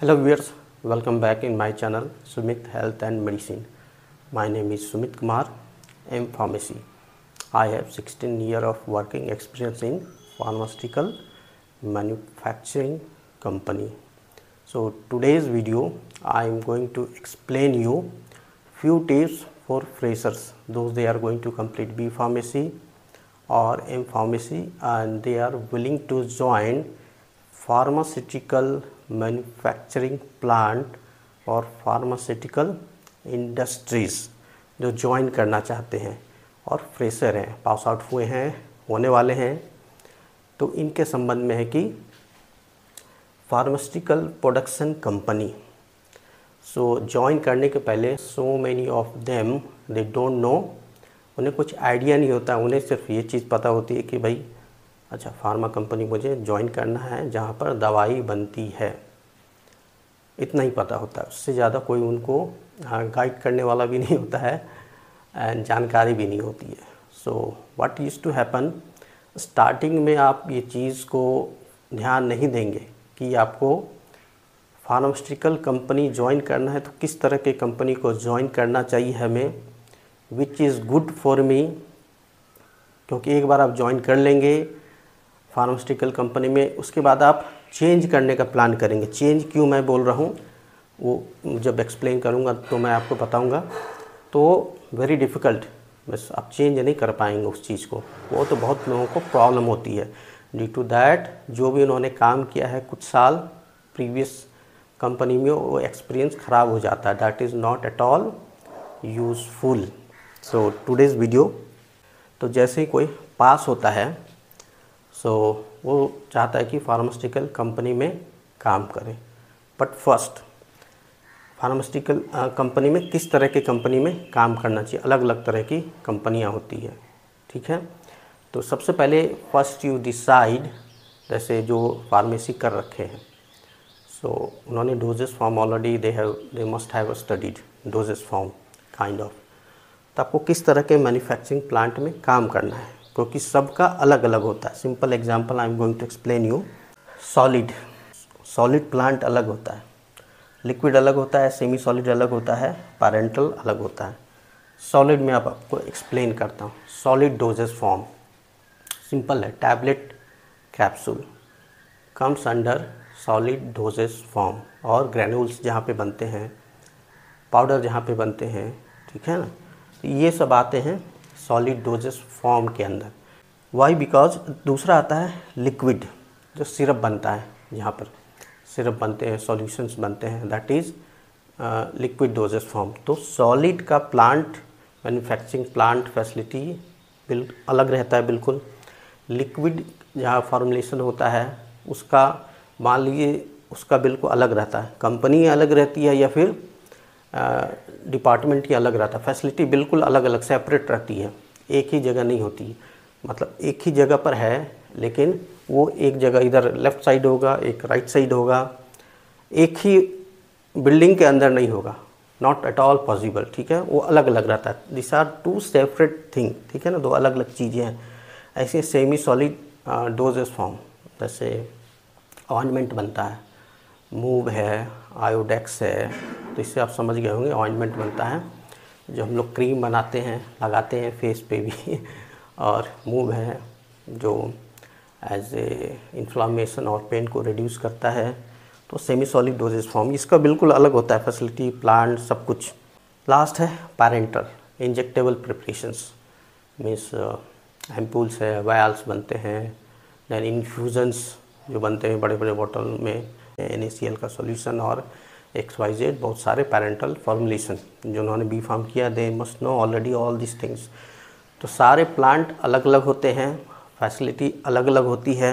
Hello viewers, welcome back in my channel Sumit Health and Medicine. My name is Sumit Kumar, M Pharmacy. I have 16 years of working experience in pharmaceutical manufacturing company. So today's video I am going to explain you few tips for freshers, those they are going to complete B Pharmacy or M Pharmacy and they are willing to join pharmaceutical manufacturing plant और pharmaceutical industries जो join करना चाहते हैं और fresher हैं, pass out हुए हैं, होने वाले हैं, तो इनके संबंध में है कि फार्मास्यूटिकल प्रोडक्शन कंपनी ज्वाइन करने के पहले so many of them they don't know, उन्हें कुछ आइडिया नहीं होता। उन्हें सिर्फ ये चीज़ पता होती है कि भाई अच्छा फार्मा कंपनी मुझे ज्वाइन करना है जहाँ पर दवाई बनती है, इतना ही पता होता है। उससे ज़्यादा कोई उनको गाइड करने वाला भी नहीं होता है एंड जानकारी भी नहीं होती है। So what used to happen, starting में आप ये चीज़ को ध्यान नहीं देंगे कि आपको फार्मास्यूटिकल कंपनी ज्वाइन करना है तो किस तरह के कंपनी को ज्वाइन करना चाहिए हमें, which is good for me, क्योंकि एक बार आप ज्वाइन कर लेंगे फार्मास्यूटिकल कंपनी में, उसके बाद आप चेंज करने का प्लान करेंगे। चेंज क्यों मैं बोल रहा हूँ वो जब एक्सप्लेन करूँगा तो मैं आपको बताऊँगा। तो वेरी डिफ़िकल्ट, बस आप चेंज नहीं कर पाएंगे उस चीज़ को, वो तो बहुत लोगों को प्रॉब्लम होती है। ड्यू टू दैट जो भी उन्होंने काम किया है कुछ साल प्रीवियस कंपनी में, वो एक्सपीरियंस ख़राब हो जाता है। That is not at all useful. So today's video, तो जैसे ही कोई पास होता है वो चाहता है कि फार्मास्यूटिकल कंपनी में काम करे, बट फर्स्ट फार्मास्यूटिकल कंपनी में किस तरह के कंपनी में काम करना चाहिए, अलग अलग तरह की कंपनियां होती है, ठीक है। तो सबसे पहले फर्स्ट यू डिसाइड, जैसे जो फार्मेसी कर रखे हैं उन्होंने doses form already they must have studied doses form kind of, तो आपको किस तरह के मैन्युफैक्चरिंग प्लांट में काम करना है, क्योंकि सबका अलग अलग होता है। Simple example I am going to explain you. Solid plant अलग होता है, लिक्विड अलग होता है, सेमी सॉलिड अलग होता है, पैरेंटल अलग होता है। सॉलिड में आपको एक्सप्लेन करता हूँ। सॉलिड डोजेस फॉर्म सिंपल है, tablet capsule comes under solid dosages form, और ग्रैन्यूल्स जहाँ पे बनते हैं, पाउडर जहाँ पे बनते हैं, ठीक है ना, ये सब आते हैं सॉलिड डोजेस फॉर्म के अंदर। वाई, बिकॉज दूसरा आता है लिक्विड, जो सिरप बनता है, जहाँ पर सिरप बनते हैं, सॉल्यूशंस बनते हैं, that is liquid dosage form. तो सॉलिड का प्लांट मैन्युफैक्चरिंग प्लांट फैसिलिटी बिल्कुल अलग रहता है बिल्कुल। लिक्विड जहाँ फॉर्मुलेशन होता है उसका मान लीजिए उसका बिल्कुल अलग रहता है, कंपनी अलग रहती है या फिर डिपार्टमेंट की अलग रहता है, फैसिलिटी बिल्कुल अलग अलग सेपरेट रहती है, एक ही जगह नहीं होती। मतलब एक ही जगह पर है लेकिन वो एक जगह इधर लेफ़्ट साइड होगा, एक राइट साइड होगा, एक ही बिल्डिंग के अंदर नहीं होगा, नॉट एट ऑल पॉसिबल, ठीक है। वो अलग अलग रहता है। This are two separate thing, ठीक है ना, दो अलग अलग चीज़ें हैं। ऐसे सेमी सॉलिड डोजेस फॉर्म, जैसे ऑइंटमेंट बनता है, मूव है, आयोडेक्स है, तो इससे आप समझ गए होंगे ऑइंटमेंट बनता है जो हम लोग क्रीम बनाते हैं, लगाते हैं फेस पे भी और मूव है जो एज ए इन्फ्लामेशन और पेन को रिड्यूस करता है। तो सेमी सॉलिड डोजेस फॉर्म इसका बिल्कुल अलग होता है, फैसिलिटी, प्लांट, सब कुछ। लास्ट है पैरेंटल इंजेक्टेबल प्रिपरेशंस, मीन्स एम्पूल्स है, वायल्स बनते हैं, दैन इन्फ्यूजन्स जो बनते हैं बड़े बड़े बॉटल में, NaCl का सॉल्यूशन और XYZ, बहुत सारे पैरेंटल फॉर्मुलेशन जो उन्होंने बी फार्म किया, they must know already all this things. तो सारे प्लांट अलग अलग होते हैं, फैसिलिटी अलग अलग होती है।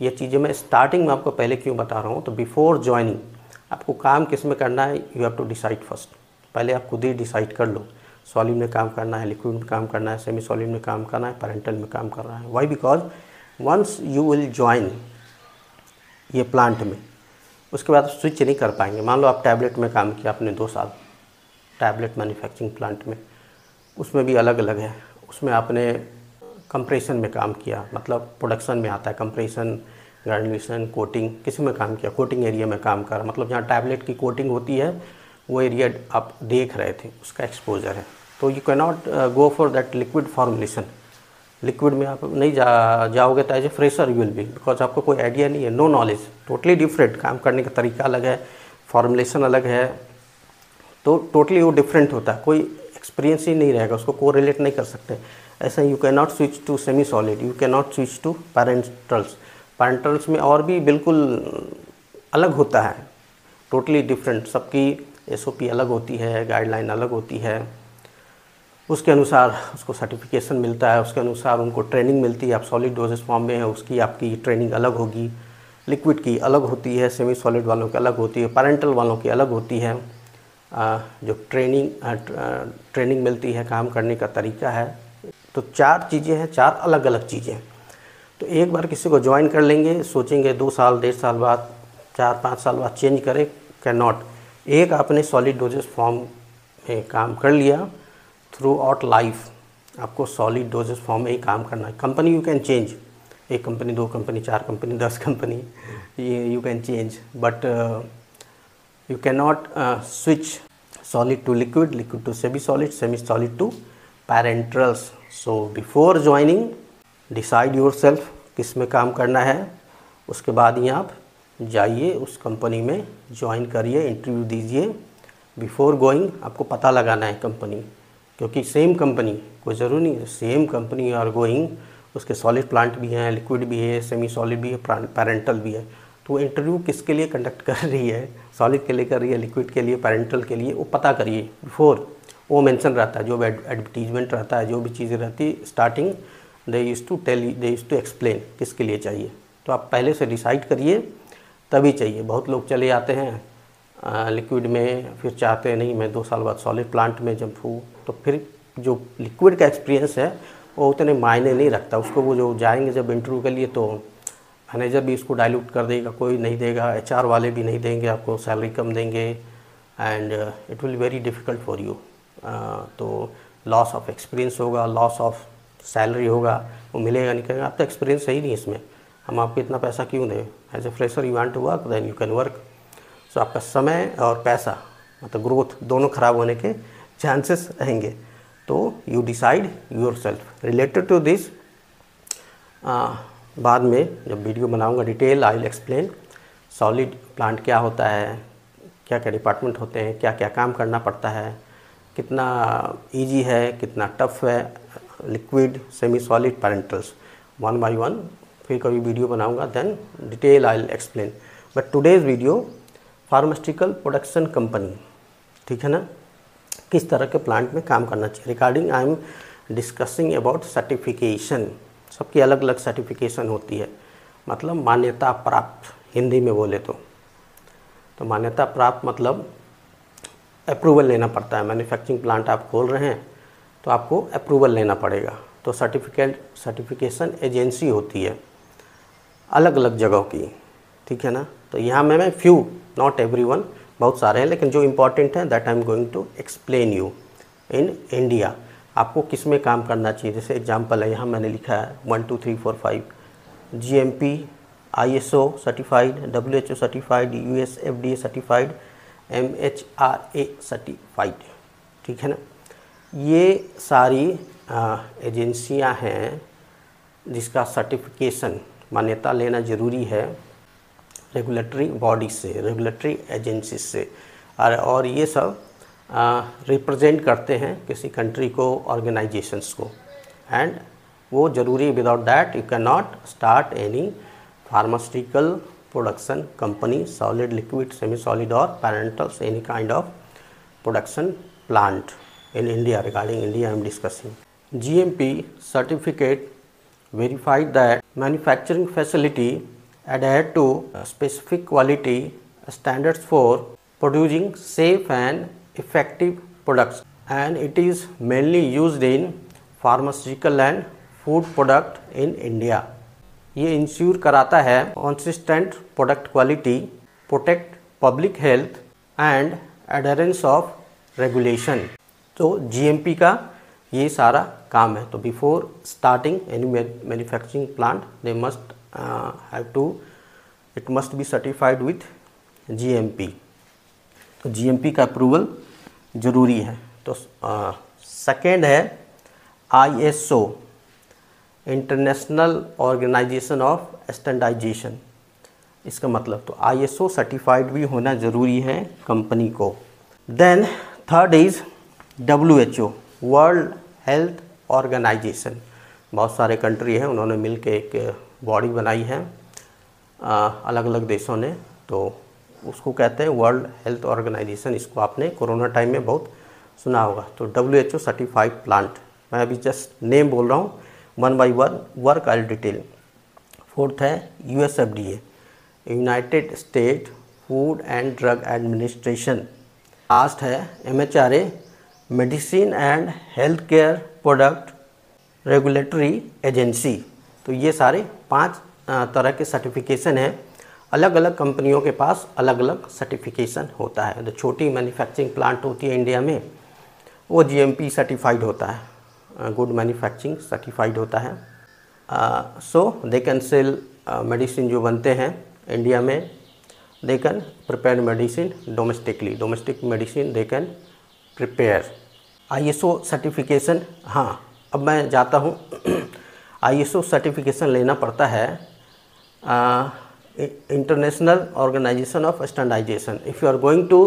ये चीज़ें मैं स्टार्टिंग में आपको पहले क्यों बता रहा हूँ, तो बिफोर ज्वाइनिंग आपको काम किस में करना है, you have to decide first. पहले आप खुद ही डिसाइड कर लो, सॉलिड में काम करना है, लिक्विड में काम करना है, सेमी सॉलिड में काम करना है, पैरेंटल में काम करना है। Why, because once you will join ये प्लांट में, उसके बाद स्विच नहीं कर पाएंगे। मान लो आप टैबलेट में काम किया आपने 2 साल, टैबलेट मैन्युफैक्चरिंग प्लांट में, उसमें भी अलग अलग है। उसमें आपने कंप्रेशन में काम किया, मतलब प्रोडक्शन में आता है कंप्रेशन, ग्रेजुलेशन, कोटिंग, किसी में काम किया, कोटिंग एरिया में काम कर, मतलब जहाँ टैबलेट की कोटिंग होती है वो एरिया आप देख रहे थे, उसका एक्सपोजर है। तो you can not go for that liquid formulation. Liquid में आप नहीं जाओगे तो as a fresher you will be, because आपको कोई आइडिया नहीं है, नो नॉलेज, टोटली डिफरेंट, काम करने का तरीका अलग है, फॉर्मुलेशन अलग है, तो टोटली वो डिफरेंट होता है, कोई एक्सपीरियंस ही नहीं रहेगा, उसको कोरिलेट नहीं कर सकते। ऐसा you can not switch to semi solid, you can not switch to parentals. Parentals में और भी बिल्कुल अलग होता है, टोटली डिफरेंट, सबकी एसओपी अलग होती है, गाइडलाइन अलग होती है, उसके अनुसार उसको सर्टिफिकेशन मिलता है, उसके अनुसार उनको ट्रेनिंग मिलती है। आप सॉलिड डोजेस फॉर्म में है, उसकी आपकी ट्रेनिंग अलग होगी, लिक्विड की अलग होती है, सेमी सॉलिड वालों की अलग होती है, पैरेंटल वालों की अलग होती है। जो ट्रेनिंग मिलती है, काम करने का तरीका है, तो 4 चीज़ें हैं, 4 अलग अलग चीज़ें। तो एक बार किसी को ज्वाइन कर लेंगे, सोचेंगे 2 साल 1.5 साल बाद, 4-5 साल बाद चेंज करें, कैन नॉट। एक आपने सॉलिड डोजेस फॉर्म में काम कर लिया, थ्रू आउट लाइफ आपको सॉलिड डोजेस फॉर्म में ही काम करना है। Company you can change, 1 company, 2 company, 4 company, 10 company, you can change, but you cannot switch solid to liquid, liquid to semi-solid, semi-solid to parenterals. So before joining decide yourself किस में काम करना है, उसके बाद ही आप जाइए उस कंपनी में ज्वाइन करिए, इंटरव्यू दीजिए। बिफोर गोइंग आपको पता लगाना है कंपनी, क्योंकि सेम कंपनी, कोई ज़रूरी नहीं सेम कंपनी आर गोइंग, उसके सॉलिड प्लांट भी हैं, लिक्विड भी है, सेमी सॉलिड भी है, पैरेंटल भी है। तो इंटरव्यू किसके लिए कंडक्ट कर रही है, सॉलिड के लिए कर रही है, लिक्विड के लिए, पैरेंटल के लिए, वो पता करिए बिफोर। वो मेंशन रहता है, जो भी एडवर्टीजमेंट रहता है, जो भी चीज़ें रहती है, starting they used to explain किसके लिए चाहिए। तो आप पहले से डिसाइड करिए तभी चाहिए। बहुत लोग चले आते हैं लिक्विड में, फिर चाहते हैं नहीं मैं 2 साल बाद सॉलिड प्लांट में जब हूँ, तो फिर जो लिक्विड का एक्सपीरियंस है वो उतने मायने नहीं रखता उसको। वो जो जाएंगे जब इंटरव्यू के लिए, तो मैनेजर भी इसको डाइल्यूट कर देगा, कोई नहीं देगा, HR वाले भी नहीं देंगे, आपको सैलरी कम देंगे, and it will very difficult for you. तो लॉस ऑफ एक्सपीरियंस होगा, लॉस ऑफ सैलरी होगा, वो मिलेगा नहीं, कहेंगे आप तो एक्सपीरियंस है ही नहीं इसमें, हम आपको इतना पैसा क्यों दें। As a fresher you want to work, then you can work. So आपका समय और पैसा, मतलब ग्रोथ, दोनों ख़राब होने के चांसेस रहेंगे। तो you decide yourself. Related to this बाद में जब वीडियो बनाऊंगा detail, I will explain solid plant क्या होता है, क्या क्या डिपार्टमेंट होते हैं, क्या क्या काम करना पड़ता है, कितना इजी है, कितना टफ है, liquid, semi solid, parentals, 1 by 1 फिर कभी वीडियो बनाऊंगा, then detail I will explain. But today's video pharmaceutical production company, ठीक है ना, किस तरह के प्लांट में काम करना चाहिए। Regarding I am discussing about certification. सबकी अलग अलग सर्टिफिकेशन होती है, मतलब मान्यता प्राप्त, हिंदी में बोले तो मान्यता प्राप्त मतलब अप्रूवल लेना पड़ता है। मैन्युफैक्चरिंग प्लांट आप खोल रहे हैं तो आपको अप्रूवल लेना पड़ेगा। तो सर्टिफिकेशन एजेंसी होती है अलग अलग जगहों की, ठीक है ना। तो यहाँ मैं फ्यू, नॉट एवरीवन, बहुत सारे हैं, लेकिन जो इम्पॉर्टेंट है that I am going to explain you. In India आपको किस में काम करना चाहिए, जैसे एग्जांपल है, यहाँ मैंने लिखा है 1 2 3 4 5 GMP, ISO certified, WHO certified, US FDA certified, MHRA certified, ठीक है ना। ये सारी एजेंसियां हैं जिसका सर्टिफिकेशन, मान्यता लेना ज़रूरी है रेगुलेटरी बॉडी से, रेगुलेटरी एजेंसी से, और ये सब रिप्रेजेंट करते हैं किसी कंट्री को, ऑर्गेनाइजेशंस को, एंड वो ज़रूरी, without that you can not start any pharmaceutical production company, solid, liquid, semi solid और parentals, any kind of production plant in India. Regarding India I am discussing. GMP certificate verified that manufacturing facility adhere to specific quality standards for producing safe and effective products, and it is mainly used in pharmaceutical and food product in India. ये ensure कराता है consistent product quality, protect public health and adherence of regulation. तो GMP का ये सारा काम है। तो before starting any manufacturing plant they must have to it must be certified with GMP। तो GMP का अप्रूवल ज़रूरी है। तो सेकेंड है ISO, international organisation of standardisation. इसका मतलब तो ISO सर्टिफाइड भी होना ज़रूरी है कंपनी को। Then third is WHO, world health organisation. बहुत सारे कंट्री हैं, उन्होंने मिलकर एक बॉडी बनाई है अलग अलग देशों ने, तो उसको कहते हैं वर्ल्ड हेल्थ ऑर्गेनाइजेशन। इसको आपने कोरोना टाइम में बहुत सुना होगा। तो WHO सर्टिफाइड प्लांट, मैं अभी जस्ट नेम बोल रहा हूँ, one by one work I detail. Fourth है US FDA, United state food and drug administration. Last है MHRA, medicine and health care product regulatory agency. तो ये सारे 5 तरह के सर्टिफिकेशन हैं। अलग अलग कंपनियों के पास अलग अलग सर्टिफिकेशन होता है। जो छोटी मैन्युफैक्चरिंग प्लांट होती है इंडिया में, वो GMP सर्टिफाइड होता है, गुड मैन्युफैक्चरिंग सर्टिफाइड होता है। सो दे कैन सेल मेडिसिन जो बनते हैं इंडिया में, they can prepare medicine domestically, domestic medicine they can prepare. ISO certification, हाँ अब मैं जाता हूँ ISO सर्टिफिकेशन लेना पड़ता है, international organisation of standardisation. If you are going to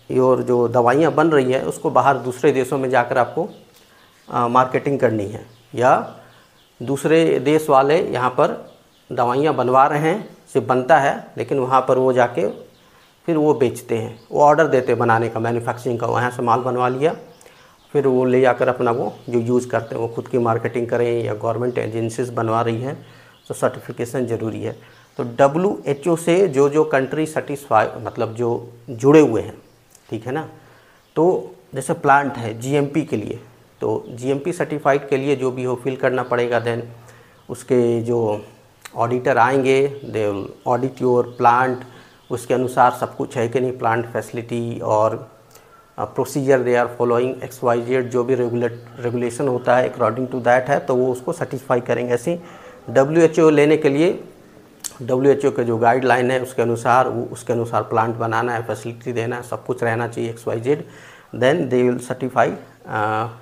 your जो दवाइयाँ बन रही है उसको बाहर दूसरे देशों में जाकर आपको मार्केटिंग करनी है, या दूसरे देश वाले यहाँ पर दवाइयाँ बनवा रहे हैं, सिर्फ बनता है लेकिन वहाँ पर वो जाके फिर वो बेचते हैं, वो ऑर्डर देते हैं बनाने का, मैन्युफैक्चरिंग का, वहाँ से माल बनवा लिया, फिर वो ले जाकर अपना वो जो यूज़ करते हैं, वो खुद की मार्केटिंग करें या गवर्नमेंट एजेंसीज बनवा रही हैं, तो सर्टिफिकेशन ज़रूरी है। तो WHO से जो जो कंट्री सेटिस्फाई मतलब जो जुड़े हुए हैं, ठीक है ना, तो जैसे प्लांट है GMP के लिए, तो GMP सर्टिफाइड के लिए जो भी हो फिल करना पड़ेगा। देन उसके जो ऑडिटर आएंगे, they will audit your plant, उसके अनुसार सब कुछ है कि नहीं, प्लांट फैसिलिटी और procedure they are following XYZ, जो भी रेगुलेशन होता है अकॉर्डिंग टू दैट है, तो वो उसको सर्टिफाई करेंगे। ऐसे WHO लेने के लिए WHO के जो गाइडलाइन है उसके अनुसार, वो उसके अनुसार प्लांट बनाना है, फैसिलिटी देना है, सब कुछ रहना चाहिए XYZ। Then they will certify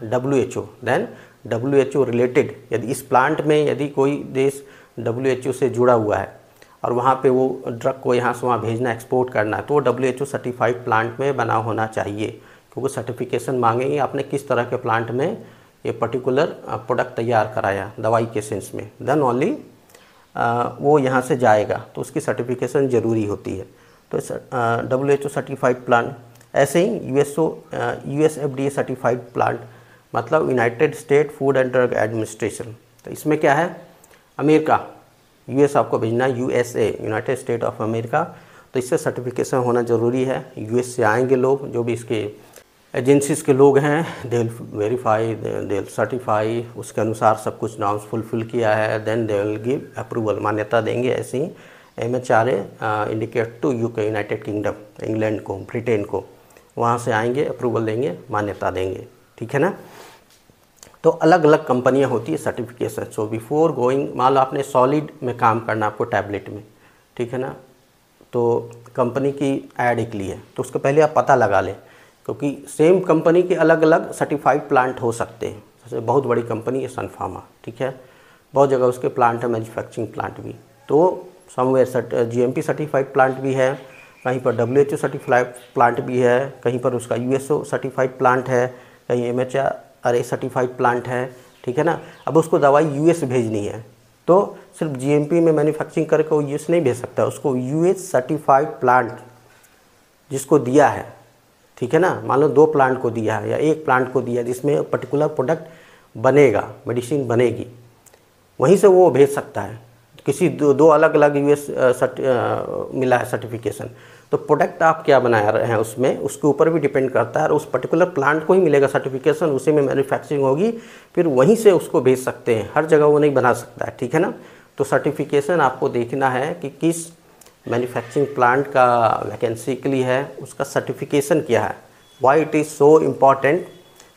WHO। देन WHO रिलेटेड, यदि इस प्लांट में यदि कोई देश WHO से जुड़ा हुआ है और वहाँ पे वो ड्रग को यहाँ से वहाँ भेजना, एक्सपोर्ट करना है, तो WHO सर्टिफाइड प्लांट में बना होना चाहिए, क्योंकि सर्टिफिकेशन मांगेंगे आपने किस तरह के प्लांट में ये पर्टिकुलर प्रोडक्ट तैयार कराया दवाई के सेंस में, देन ओनली वो यहाँ से जाएगा, तो उसकी सर्टिफिकेशन ज़रूरी होती है। तो WHO सर्टिफाइड प्लांट। ऐसे ही US FDA सर्टिफाइड प्लांट मतलब United state food and drug administration. तो इसमें क्या है, अमेरिका, US आपको भेजना है, USA United state of America, तो इससे सर्टिफिकेशन होना ज़रूरी है। US से आएंगे लोग, जो भी इसके एजेंसीज के लोग हैं, they will verify, they will certify, उसके अनुसार सब कुछ नॉर्म्स फुलफिल किया है, then they will give approval, मान्यता देंगे। ऐसे ही MHRA indicate to UK United Kingdom, England को, ब्रिटेन को, वहाँ से आएंगे, अप्रूवल देंगे, मान्यता देंगे, ठीक है ना। तो अलग अलग कंपनियां होती है सर्टिफिकेशन। सो बिफोर गोइंग, मान लो आपने सॉलिड में काम करना आपको, टैबलेट में, ठीक है ना, तो कंपनी की ऐड एक ली है, तो उसके पहले आप पता लगा लें, क्योंकि सेम कंपनी के अलग अलग सर्टिफाइड प्लांट हो सकते हैं। जैसे बहुत बड़ी कंपनी है सन फार्मा, ठीक है, बहुत जगह उसके प्लांट है, मैन्युफैक्चरिंग प्लांट भी, तो समवेयर GMP सर्टिफाइड प्लांट भी है, कहीं पर WHO सर्टिफाइड प्लांट भी है, कहीं पर उसका USO सर्टिफाइड प्लांट है, कहीं MHRA सर्टिफाइड प्लांट है, ठीक है ना। अब उसको दवाई US भेजनी है, तो सिर्फ GMP में मैन्युफैक्चरिंग करके वो US नहीं भेज सकता, उसको US सर्टिफाइड प्लांट जिसको दिया है, ठीक है ना, मान लो 2 प्लांट को दिया है या 1 प्लांट को दिया है जिसमें पर्टिकुलर प्रोडक्ट बनेगा, मेडिसिन बनेगी, वहीं से वो भेज सकता है। किसी दो अलग अलग US मिला है सर्टिफिकेशन, तो प्रोडक्ट आप क्या बना रहे हैं उसमें, उसके ऊपर भी डिपेंड करता है, और उस पर्टिकुलर प्लांट को ही मिलेगा सर्टिफिकेशन, उसी में मैन्युफैक्चरिंग होगी, फिर वहीं से उसको भेज सकते हैं, हर जगह वो नहीं बना सकता है, ठीक है ना। तो सर्टिफिकेशन आपको देखना है कि किस मैन्युफैक्चरिंग प्लांट का वैकेंसी के लिए है, उसका सर्टिफिकेशन क्या है, why it is so important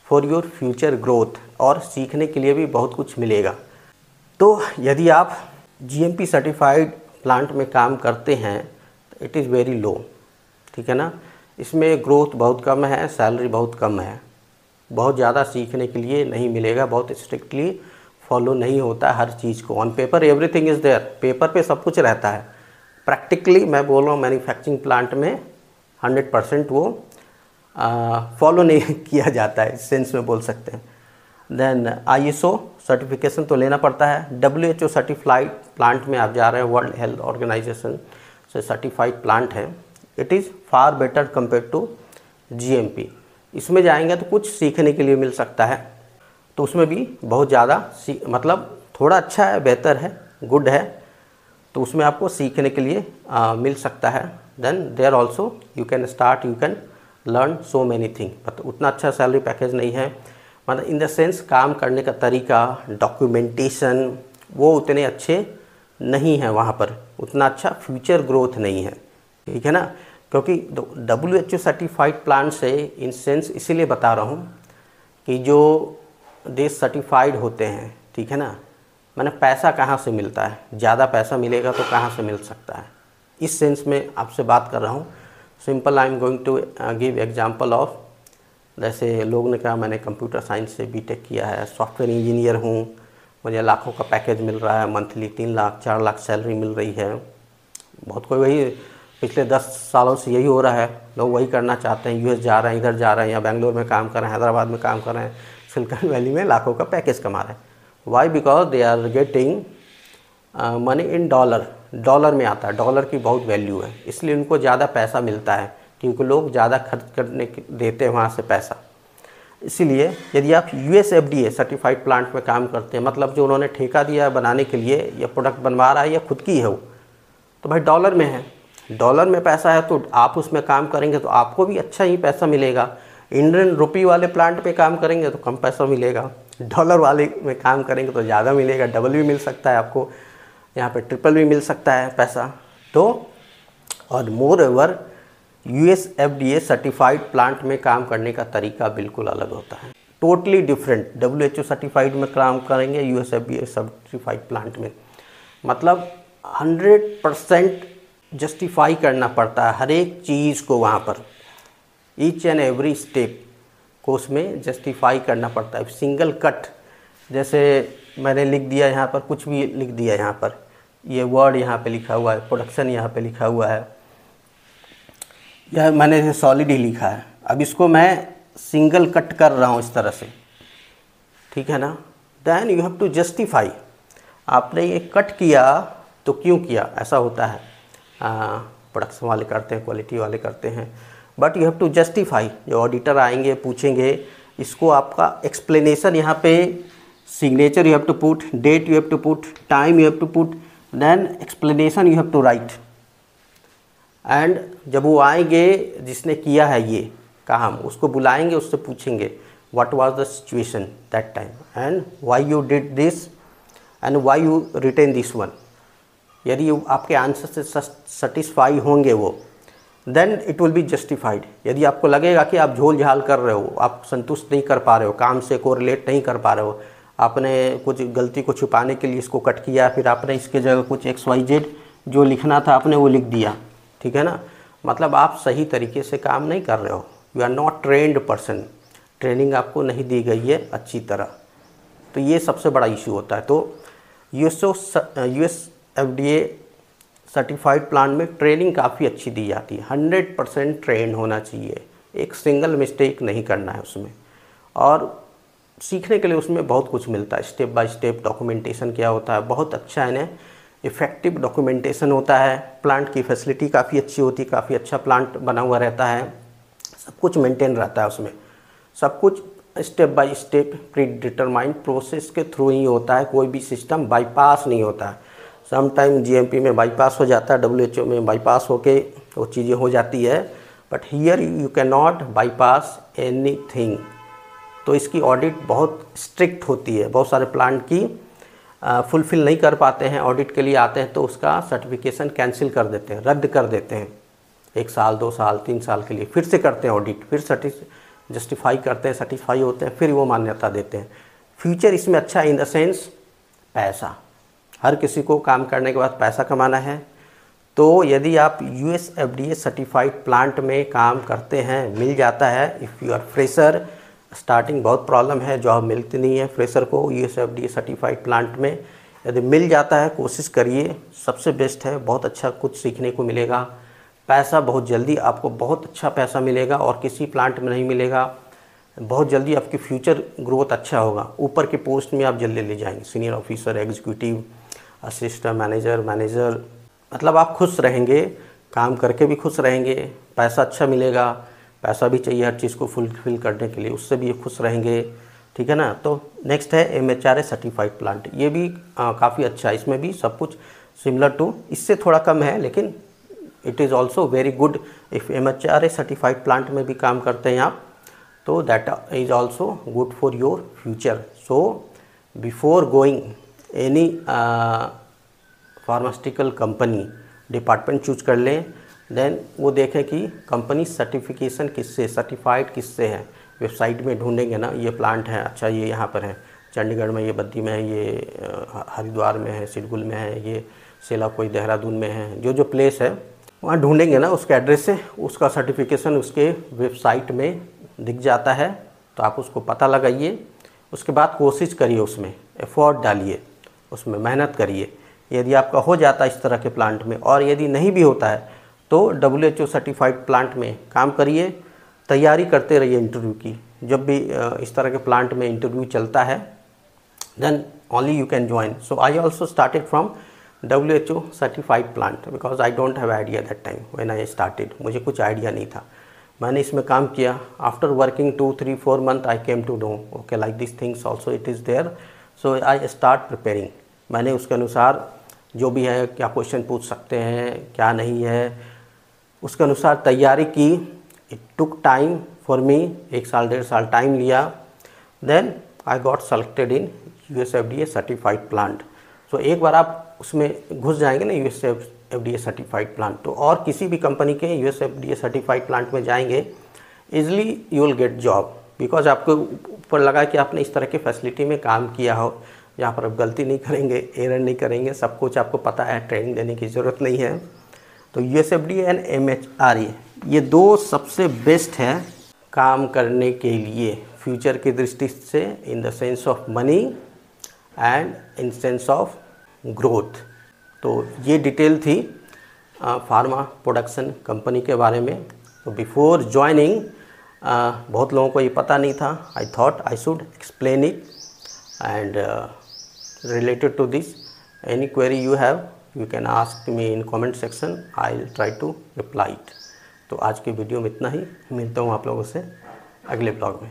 for your future growth, और सीखने के लिए भी बहुत कुछ मिलेगा। तो यदि आप GMP सर्टिफाइड प्लांट में काम करते हैं इट इज़ वेरी लो, ठीक है ना। इसमें ग्रोथ बहुत कम है, सैलरी बहुत कम है, बहुत ज़्यादा सीखने के लिए नहीं मिलेगा, बहुत स्ट्रिक्टली फॉलो नहीं होता हर चीज़ को। On paper everything is there, paper पे सब कुछ रहता है, प्रैक्टिकली मैं बोल रहा हूँ मैन्युफैक्चरिंग प्लांट में 100% वो फॉलो नहीं किया जाता है, इस सेंस में बोल सकते हैं। देन ISO सर्टिफिकेशन तो लेना पड़ता है। WHO सर्टिफाइड प्लांट में आप जा रहे हैं, वर्ल्ड हेल्थ ऑर्गेनाइजेशन से सर्टिफाइड प्लांट है। It is far better compare to GMP। इसमें जाएंगे तो कुछ सीखने के लिए मिल सकता है, तो उसमें भी बहुत ज़्यादा मतलब थोड़ा अच्छा है, बेहतर है, गुड है, तो उसमें आपको सीखने के लिए मिल सकता है। Then there also you can start, you can learn so many thing. मतलब उतना अच्छा सैलरी पैकेज नहीं है, मतलब इन द सेंस काम करने का तरीका, डॉक्यूमेंटेशन वो उतने अच्छे नहीं है वहाँ पर, उतना अच्छा फ्यूचर ग्रोथ नहीं है, ठीक है ना। क्योंकि WHO सर्टिफाइड प्लांट से इन सेंस इसीलिए बता रहा हूँ कि जो देश सर्टिफाइड होते हैं, ठीक है ना, मैंने पैसा कहाँ से मिलता है, ज़्यादा पैसा मिलेगा तो कहाँ से मिल सकता है, इस सेंस में आपसे बात कर रहा हूँ। Simple I am going to give example of, जैसे लोग ने कहा मैंने कंप्यूटर साइंस से BTech किया है, सॉफ्टवेयर इंजीनियर हूँ, मुझे लाखों का पैकेज मिल रहा है, मंथली 3 लाख 4 लाख सैलरी मिल रही है। बहुत कोई वही पिछले 10 सालों से यही हो रहा है, लोग वही करना चाहते हैं, US जा रहे हैं, इधर जा रहे हैं, या बेंगलोर में काम कर रहे हैं, हैदराबाद में काम कर रहे हैं, सिलिकॉन वैली में लाखों का पैकेज कमा रहे हैं। Why? Because they are getting money in dollar में आता है, डॉलर की बहुत वैल्यू है, इसलिए उनको ज़्यादा पैसा मिलता है, क्योंकि लोग ज़्यादा खर्च करने देते हैं वहाँ से पैसा। इसीलिए यदि आप US FDA सर्टिफाइड प्लांट में काम करते हैं, मतलब जो उन्होंने ठेका दिया बनाने के लिए, या प्रोडक्ट बनवा रहा है या खुद की है वो, तो भाई डॉलर में है, डॉलर में पैसा है, तो आप उसमें काम करेंगे तो आपको भी अच्छा ही पैसा मिलेगा। इंडियन रुपी वाले प्लांट पे काम करेंगे तो कम पैसा मिलेगा, डॉलर वाले में काम करेंगे तो ज़्यादा मिलेगा, डबल भी मिल सकता है आपको, यहाँ पे ट्रिपल भी मिल सकता है पैसा। तो और more over US FDA certified plant में काम करने का तरीका बिल्कुल अलग होता है, टोटली डिफरेंट। WHO सर्टिफाइड में काम करेंगे, US FDA सर्टिफाइड प्लांट में, मतलब 100% जस्टिफाई करना पड़ता है हर एक चीज़ को, वहाँ पर ईच एंड एवरी स्टेप को उसमें जस्टिफाई करना पड़ता है। सिंगल कट, जैसे मैंने लिख दिया यहाँ पर, कुछ भी लिख दिया यहाँ पर, ये वर्ड यहाँ पे लिखा हुआ है, प्रोडक्शन यहाँ पे लिखा हुआ है, यह मैंने सॉलिड ही लिखा है, अब इसको मैं सिंगल कट कर रहा हूँ इस तरह से, ठीक है ना। Then you have to justify, आपने ये कट किया तो क्यों किया, ऐसा होता है, प्रोडक्शन वाले करते हैं, क्वालिटी वाले करते हैं, but you have to justify. जो ऑडिटर आएंगे पूछेंगे, इसको आपका एक्सप्लेनेशन यहाँ पे, signature you have to put, date you have to put, time you have to put, then explanation you have to write. And जब वो आएंगे जिसने किया है ये काम, उसको बुलाएंगे, उससे पूछेंगे what was the situation that time and why you did this and why you written this one. यदि आपके आंसर से सेटिस्फाई होंगे वो, then it will be justified. यदि आपको लगेगा कि आप झोल झाल कर रहे हो, आप संतुष्ट नहीं कर पा रहे हो, काम से कोरिलेट नहीं कर पा रहे हो, आपने कुछ गलती को छुपाने के लिए इसको कट किया, फिर आपने इसके जगह कुछ XYZ जो लिखना था आपने वो लिख दिया, ठीक है ना, मतलब आप सही तरीके से काम नहीं कर रहे हो, you are not trained person, training आपको नहीं दी गई है अच्छी तरह, तो ये सबसे बड़ा इशू होता है। तो US FDA सर्टिफाइड प्लांट में ट्रेनिंग काफ़ी अच्छी दी जाती है, 100% ट्रेन होना चाहिए, एक सिंगल मिस्टेक नहीं करना है उसमें, और सीखने के लिए उसमें बहुत कुछ मिलता है, स्टेप बाय स्टेप डॉक्यूमेंटेशन क्या होता है, बहुत अच्छा है ना, इफ़ेक्टिव डॉक्यूमेंटेशन होता है, प्लांट की फैसिलिटी काफ़ी अच्छी होती है, काफ़ी अच्छा प्लांट बना हुआ रहता है, सब कुछ मेंटेन रहता है उसमें, सब कुछ step by step pre determined process के थ्रू ही होता है, कोई भी सिस्टम बाईपास नहीं होता है। समटाइम GMP में बाईपास हो जाता है, WHO में बाईपास होके वो चीज़ें हो जाती है, but here you can not bypass anything. तो इसकी ऑडिट बहुत स्ट्रिक्ट होती है, बहुत सारे प्लांट की फुलफ़िल नहीं कर पाते हैं, ऑडिट के लिए आते हैं तो उसका सर्टिफिकेशन कैंसिल कर देते हैं, रद्द कर देते हैं, 1 साल 2 साल 3 साल के लिए, फिर से करते हैं ऑडिट, फिर जस्टिफाई करते हैं, सर्टिफाई होते हैं, फिर वो मान्यता देते हैं। फ्यूचर इसमें अच्छा इन द सेंस पैसा, हर किसी को काम करने के बाद पैसा कमाना है, तो यदि आप US FDA सर्टिफाइड प्लांट में काम करते हैं, मिल जाता है, if you are fresher, starting बहुत प्रॉब्लम है, जॉब मिलती नहीं है फ्रेशर को US FDA सर्टिफाइड प्लांट में। यदि मिल जाता है कोशिश करिए, सबसे बेस्ट है, बहुत अच्छा कुछ सीखने को मिलेगा, पैसा बहुत जल्दी आपको बहुत अच्छा पैसा मिलेगा और किसी प्लांट में नहीं मिलेगा। बहुत जल्दी आपकी फ्यूचर ग्रोथ अच्छा होगा, ऊपर के पोस्ट में आप जल्दी ले जाएंगे, senior officer, executive, assistant manager, मतलब आप खुश रहेंगे, काम करके भी खुश रहेंगे, पैसा अच्छा मिलेगा, पैसा भी चाहिए हर चीज़ को फुलफिल करने के लिए, उससे भी खुश रहेंगे, ठीक है ना। तो नेक्स्ट है MHRA सर्टिफाइड प्लांट, ये भी काफ़ी अच्छा है, इसमें भी सब कुछ सिमिलर टू, इससे थोड़ा कम है लेकिन it is also very good. If MHRA certified plant में भी काम करते हैं आप, तो that is also good for your future. So before going any pharmaceutical company, department choose कर लें, देन वो देखें कि कंपनी सर्टिफिकेशन किससे, सर्टिफाइड किससे है। वेबसाइट में ढूंढेंगे ना, ये प्लांट है, अच्छा ये यहाँ पर है, चंडीगढ़ में, ये बद्दी में है, ये हरिद्वार में है, सिडगुल में है, ये सेला कोई देहरादून में है, जो प्लेस है वहाँ ढूंढेंगे ना, उसके एड्रेस से उसका सर्टिफिकेशन उसके वेबसाइट में दिख जाता है, तो आप उसको पता लगाइए। उसके बाद कोशिश करिए, उसमें एफर्ट डालिए, उसमें मेहनत करिए। यदि आपका हो जाता है इस तरह के प्लांट में, और यदि नहीं भी होता है तो WHO सर्टिफाइड प्लांट में काम करिए, तैयारी करते रहिए इंटरव्यू की। जब भी इस तरह के प्लांट में इंटरव्यू चलता है, then only you can join. So I also started from WHO certified plant because I don't have idea that time when I started, मुझे कुछ आइडिया नहीं था, मैंने इसमें काम किया। After working 2, 3, 4 month I came to know okay like this things also it is there, so I start preparing. मैंने उसके अनुसार जो भी है, क्या क्वेश्चन पूछ सकते हैं, क्या नहीं है, उसके अनुसार तैयारी की। It took time for me, 1 साल 1.5 साल टाइम लिया। Then I got selected in US FDA certified plant. So एक बार आप उसमें घुस जाएंगे ना US FDA सर्टिफाइड प्लांट, तो और किसी भी कंपनी के US FDA सर्टिफाइड प्लांट में जाएंगे, easily you will get job, because आपको ऊपर लगा कि आपने इस तरह की फैसिलिटी में काम किया हो, जहाँ पर आप गलती नहीं करेंगे, एरर नहीं करेंगे, सब कुछ आपको पता है, ट्रेनिंग देने की ज़रूरत नहीं है। तो US FDA एंड MHRA ये 2 सबसे बेस्ट है काम करने के लिए फ्यूचर की दृष्टि से, in the sense of money and in sense of growth. तो ये डिटेल थी फार्मा प्रोडक्शन कंपनी के बारे में। तो बिफोर ज्वाइनिंग बहुत लोगों को ये पता नहीं था, I thought I should explain it and related to this, any query you have you can ask me in comment section, I'll try to reply it। तो आज की वीडियो में इतना ही, मिलता हूँ आप लोगों से अगले ब्लॉग में।